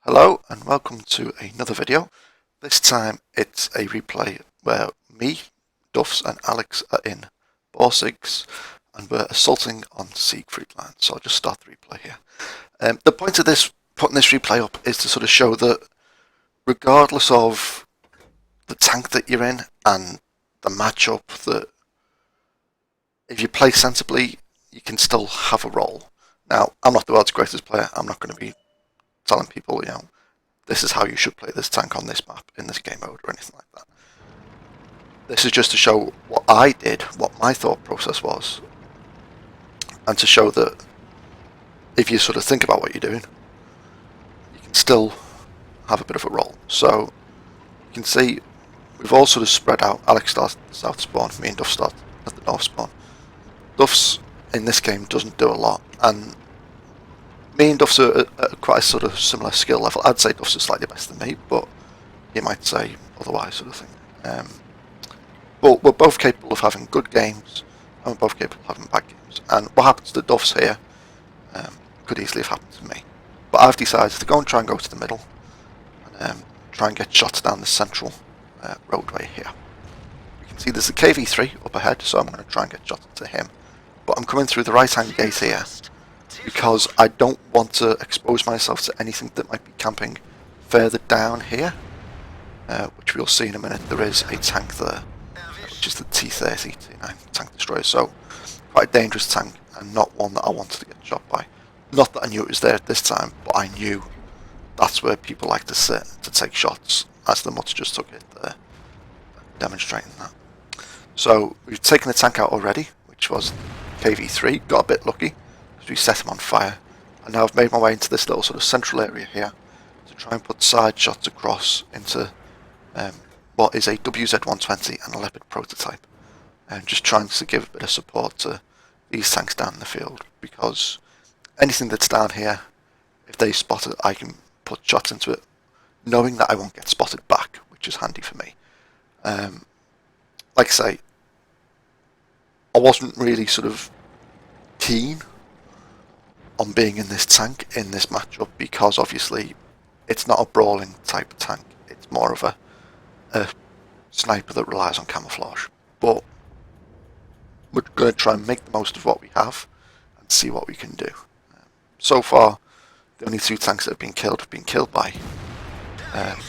Hello and welcome to another video. This time it's a replay where me, Duffs and Alex are in Borsig's and we're assaulting on Siegfried land. So I'll just start the replay here. The point of putting this replay up is to sort of show that regardless of the tank that you're in and the matchup, that if you play sensibly you can still have a role. Now, I'm not the world's greatest player. I'm not going to be telling people, this is how you should play this tank on this map, in this game mode, or anything like that. This is just to show what I did, what my thought process was, and to show that if you sort of think about what you're doing, you can still have a bit of a role. So, you can see we've all sort of spread out. Alex starts at the south spawn, me and Duff start at the north spawn. Duff's, in this game, doesn't do a lot, and me and Duff's are at quite a sort of similar skill level. I'd say Duff's is slightly better than me, but you might say otherwise, sort of thing. But we're both capable of having good games, and we're both capable of having bad games. And what happens to Duff's here could easily have happened to me. But I've decided to go to the middle, and try and get shots down the central roadway here. You can see there's a KV3 up ahead, so I'm going to try and get shots into him. But I'm coming through the right-hand gate here, because I don't want to expose myself to anything that might be camping further down here, which we'll see in a minute. There is a tank there, which is the T-30 T9 tank destroyer, so quite a dangerous tank and not one that I wanted to get shot by. Not that I knew it was there at this time, but I knew that's where people like to sit to take shots, as the Mutts just took it there, demonstrating that. So we've taken the tank out already, which was KV3, got a bit lucky. We set him on fire, and now I've made my way into this little sort of central area here to try and put side shots across into what is a WZ-120 and a Leopard prototype, and just trying to give a bit of support to these tanks down in the field, because anything that's down here, if they spot it, I can put shots into it knowing that I won't get spotted back, which is handy for me. Like I say, I wasn't really sort of keen on being in this tank, in this matchup, because obviously it's not a brawling type of tank. It's more of a sniper that relies on camouflage. But we're going to try and make the most of what we have and see what we can do. So far, the only two tanks that have been killed by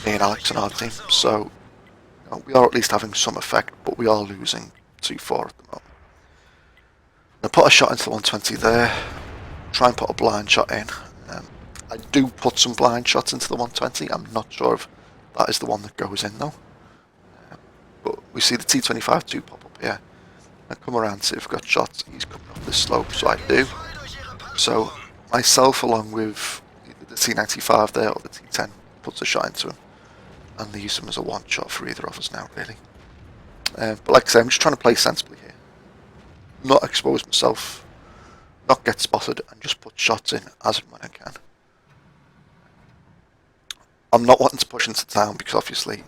me and Alex and our team. So we are at least having some effect, but we are losing 2-4 at the moment. I put a shot into the 120 there. Try and put a blind shot in. I do put some blind shots into the 120. I'm not sure if that is the one that goes in though. But we see the T25-2 pop up here. I come around to see if I've got shots. He's coming up this slope, so I do. So myself, along with either the T95 there or the T10, puts a shot into him and leaves him as a one shot for either of us now, really. But like I say, I'm just trying to play sensibly here. Not expose myself, not get spotted, and just put shots in as and when I can. I'm not wanting to push into town because obviously,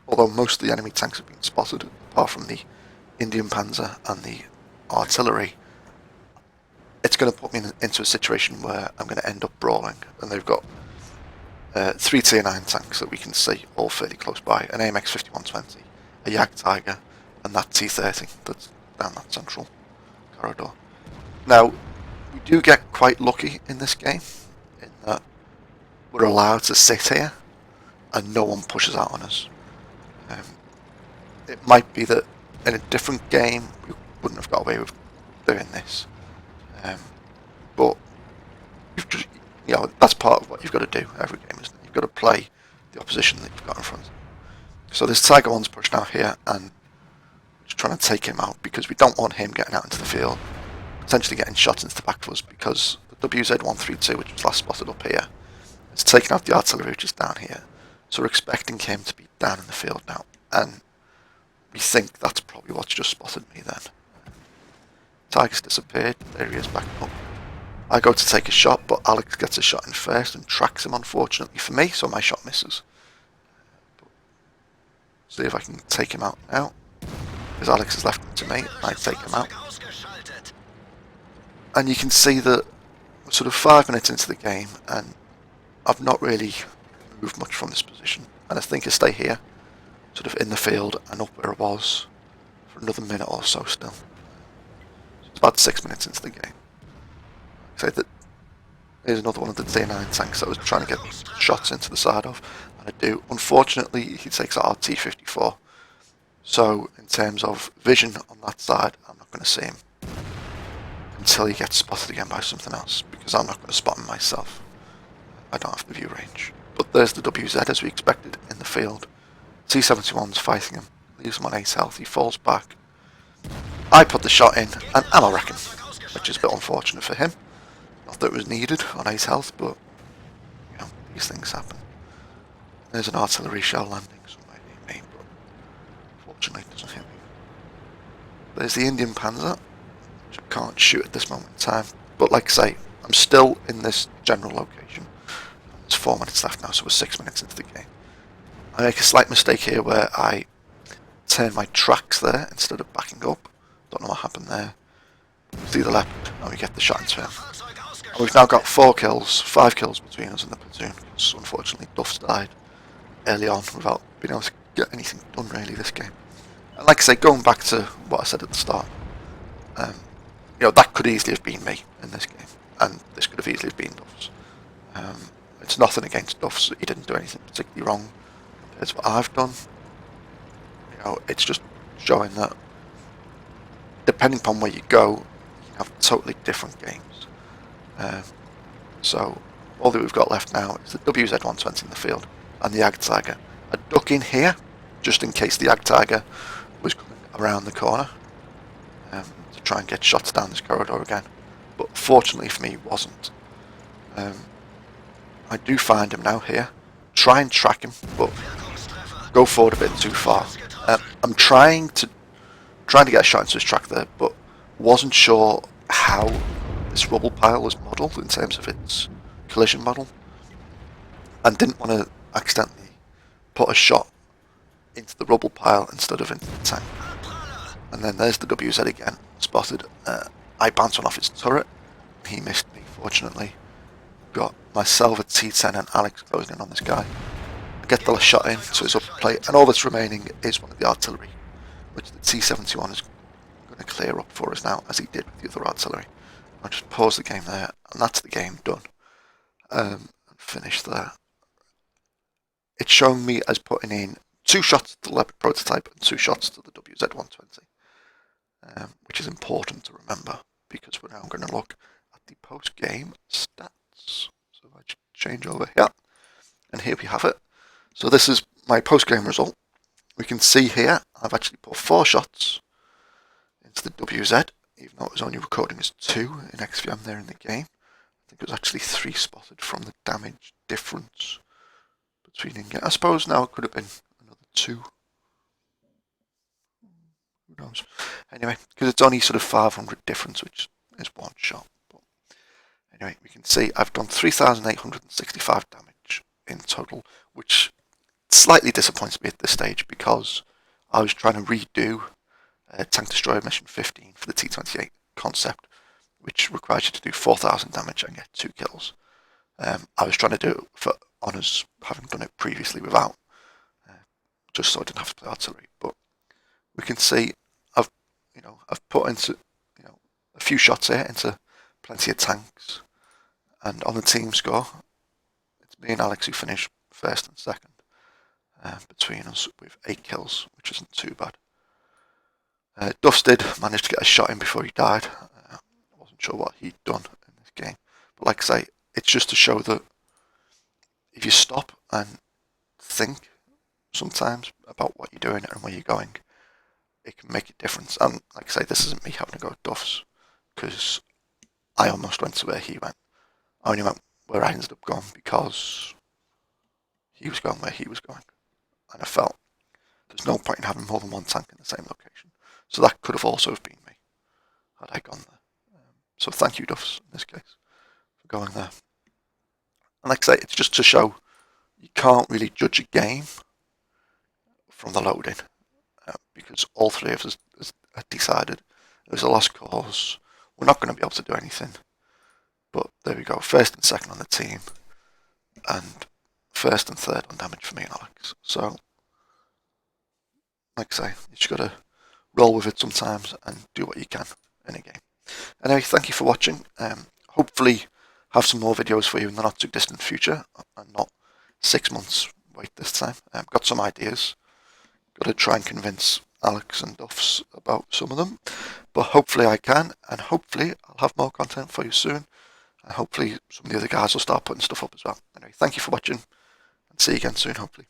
although most of the enemy tanks have been spotted, apart from the Indian Panzer and the artillery, it's going to put me into a situation where I'm going to end up brawling, and they've got 3 Tier 9 tanks that we can see all fairly close by, an AMX 5120, a Jag Tiger, and that T30 that's down that central corridor. Now, we do get quite lucky in this game, in that we're allowed to sit here and no one pushes out on us. It might be that in a different game we wouldn't have got away with doing this, but you've just, that's part of what you've got to do every game, isn't it? You've got to play the opposition that you've got in front of you. So this Tiger 1's pushed out here and just trying to take him out, because we don't want him getting out into the field, potentially getting shot into the back of us, because the WZ-132, which was last spotted up here, has taken out the artillery, which is down here. So we're expecting him to be down in the field now, and we think that's probably what's just spotted me then. Tiger's disappeared, there he is back up. I go to take a shot, but Alex gets a shot in first and tracks him, unfortunately for me, so my shot misses. See if I can take him out now, because Alex has left him to me, and I take him out. And you can see that we're sort of 5 minutes into the game, and I've not really moved much from this position, and I think I stay here, sort of in the field and up where I was for another minute or so still. So it's about 6 minutes into the game. Say that here's another one of the D9 tanks that I was trying to get shots into the side of, and I do. Unfortunately, he takes out RT-54, so in terms of vision on that side, I'm not going to see him until he gets spotted again by something else, because I'm not going to spot him myself. I don't have the view range. But there's the WZ as we expected in the field. T-71's fighting him, leaves him on 8 health, he falls back. I put the shot in, and ammo wrecking, which is a bit unfortunate for him. Not that it was needed on 8 health, but you know, these things happen. There's an artillery shell landing somewhere near me, but fortunately it doesn't hit me. There's the Indian Panzer, which I can't shoot at this moment in time, but like I say, I'm still in this general location. There's 4 minutes left now, so we're 6 minutes into the game. I make a slight mistake here where I turn my tracks there instead of backing up. Don't know what happened there. To the left, and we get the shot into him. And we've now got 5 kills between us and the platoon, because unfortunately Duff's died early on without being able to get anything done really this game. And like I say, going back to what I said at the start, you know, that could easily have been me in this game, and this could have easily have been Duff's. It's nothing against Duff's, he didn't do anything particularly wrong compared to what I've done. You know, it's just showing that depending upon where you go, you can have totally different games. So all that we've got left now is the WZ-120 in the field and the Ag Tiger. I duck in here just in case the Ag Tiger was coming around the corner to try and get shots down this corridor again, but fortunately for me he wasn't. I do find him now here, try and track him, but go forward a bit too far. I'm trying to get a shot into his track there, but wasn't sure how this rubble pile was modelled in terms of its collision model, and didn't want to accidentally put a shot into the rubble pile instead of into the tank. And then there's the WZ again, spotted. I bounced one off his turret, he missed me fortunately. Got myself a T10 and Alex closing in on this guy. I get the shot in to his upper plate, and all that's remaining is one of the artillery, which the T-71 is going to clear up for us now, as he did with the other artillery. I'll just pause the game there, and that's the game done. And finish there. It's showing me as putting in 2 shots to the Leopard prototype and 2 shots to the WZ-120, which is important to remember, because we're now going to look at the post-game stats. So I change over here, and here we have it. So this is my post-game result. We can see here I've actually put 4 shots into the WZ, even though it was only recording as 2 in XVM there in the game. I think it was actually 3 spotted from the damage difference between in game. I suppose now it could have been another 2. Who knows? Anyway, because it's only sort of 500 difference, which is 1 shot. But anyway, we can see I've done 3,865 damage in total, which slightly disappoints me at this stage because I was trying to redo Tank Destroyer Mission 15 for the T-28 concept, which requires you to do 4,000 damage and get 2 kills. I was trying to do it for honours, having done it previously without, just so I didn't have to play artillery. But we can see I've put into a few shots here into plenty of tanks, and on the team score, it's me and Alex who finished first and second between us with 8 kills, which isn't too bad. Duffs did manage to get a shot in before he died. I wasn't sure what he'd done in this game, but like I say, it's just to show that if you stop and think sometimes about what you're doing and where you're going, it can make a difference. And like I say, this isn't me having to go at Duffs, because I almost went to where he went. I only went where I ended up going because he was going where he was going, and I felt there's no point in having more than 1 tank in the same location. So that could have also have been me had I gone there. So thank you, Duffs, in this case, for going there. And like I say, it's just to show you can't really judge a game from the loading, because all 3 of us had decided it was a lost cause. We're not going to be able to do anything. But there we go, first and second on the team. and first and third on damage for me and Alex. So, like I say, you just gotta roll with it sometimes and do what you can in a game. Anyway, thank you for watching. Hopefully have some more videos for you in the not too distant future and not 6 months wait this time. Got some ideas. Got to try and convince Alex and Duffs about some of them, but hopefully I can, and hopefully I'll have more content for you soon, and hopefully some of the other guys will start putting stuff up as well. Anyway, thank you for watching, and see you again soon, hopefully.